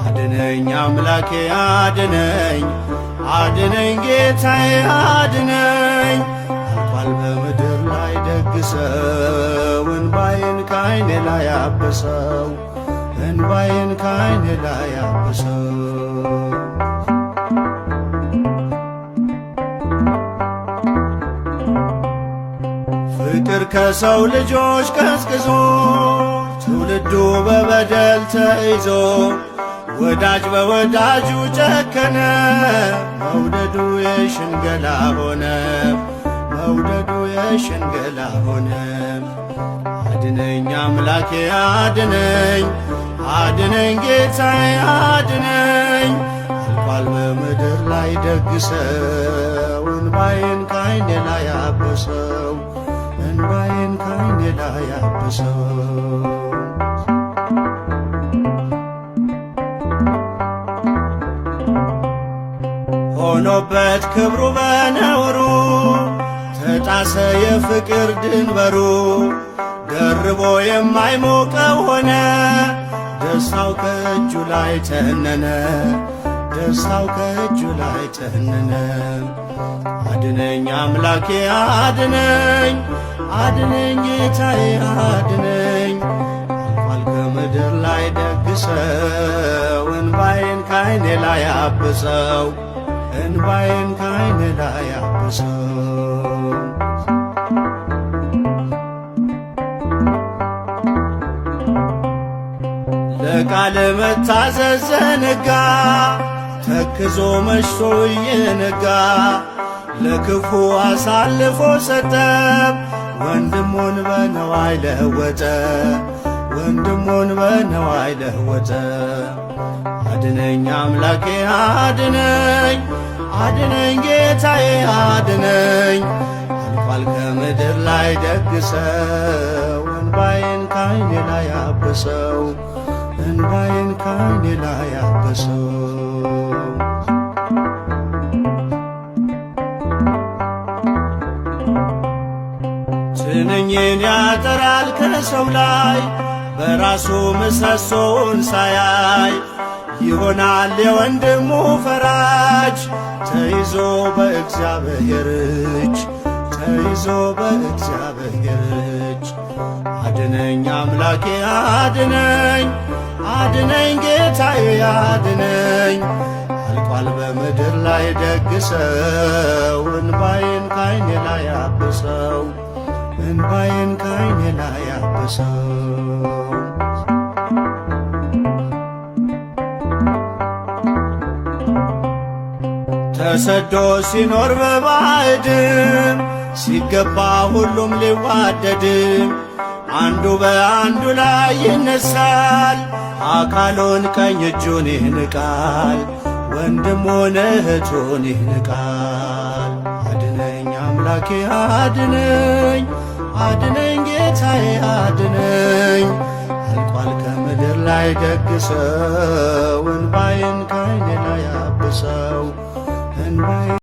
አድነኝ አምላኬ አድነኝ፣ አድነኝ ጌታዬ አድነኝ። አልፏል በምድር ላይ ደግ ሰው፣ እንባዬን ከዓይኔ ላይ አበሰው፣ እንባዬን ከዓይኔ ላይ አበሰው። ፍቅር ከሰው ልጆች ቀዝቅዞ ትውልዱ በበደል ተይዞ ወዳጅ በወዳጁ ጨከነ፣ መውደዱ የሽንገላ ሆነ፣ መውደዱ የሽንገላ ሆነ። አድነኝ አምላኬ አድነኝ፣ አድነኝ ጌታዬ አድነኝ። አልፏል በምድር ላይ ደግ ሰው፣ እንባዬን ከዓይኔ ላይ አበሰው፣ እንባዬን ከዓይኔ ላይ አበሰው። ሆኖበት ክብሩ በነውሩ ተጣሰ የፍቅር ድንበሩ፣ ደርቦ የማይሞቀው ሆነ፣ ደስታው ከእጁ ላይ ተነነ፣ ደስታው ከእጁ ላይ ተነነ። አድነኝ አምላኬ አድነኝ፣ አድነኝ ጌታዬ አድነኝ። አልፏል ከምድር ላይ ደግ ሰው፣ እንባዬን ከዓይኔ ላይ አብሰው፣ እንባዬን ከዓይኔ ላይ አብሰው። ለቃል መታዘዝ ዘነጋ፣ ተክዞ መሽቶ እየነጋ፣ ለክፉ አሳልፎ ሰጠ፣ ወንድሙን በነዋይ ለወጠ፣ ወንድሙን በነዋይ ለወጠ። አድነኝ አምላኬ አድነኝ፣ አድነኝ ጌታዬ አድነኝ። አልፏል ከምድር ላይ ደግ ሰው፣ እንባዬን ከዓይኔ ላይ አበሰው፣ እንባዬን ከዓይኔ ላይ አበሰው። ትንኝን ያጠራል ከሰው ላይ በራሱ ምሰሶውን ሳያይ፣ ይሆናል የወንድሙ ፈራጅ ተይዞ በእግዚአብሔር እጅ፣ ተይዞ በእግዚአብሔር እጅ። አድነኝ አምላኬ አድነኝ፣ አድነኝ ጌታዬ አድነኝ። አልቋል በምድር ላይ ደግ ሰው፣ እንባዬን ከዓይኔ ላይ አብሰው፣ እንባዬን ከዓይኔ ላይ አብሰው። ተሰዶ ሲኖር በባዕድም ሲገባ ሁሉም ሊዋደድም፣ አንዱ በአንዱ ላይ ይነሳል፣ አካሉን ቀኝ እጁን ይንቃል፣ ወንድሙን እህቱን ይንቃል። አድነኝ አምላኬ አድነኝ፣ አድነኝ ጌታዬ አድነኝ። አልቋል ከምድር ላይ ደግ ሰው፣ እንባዬን ከዓይኔ ላይ አብሰው፣ እንባዬ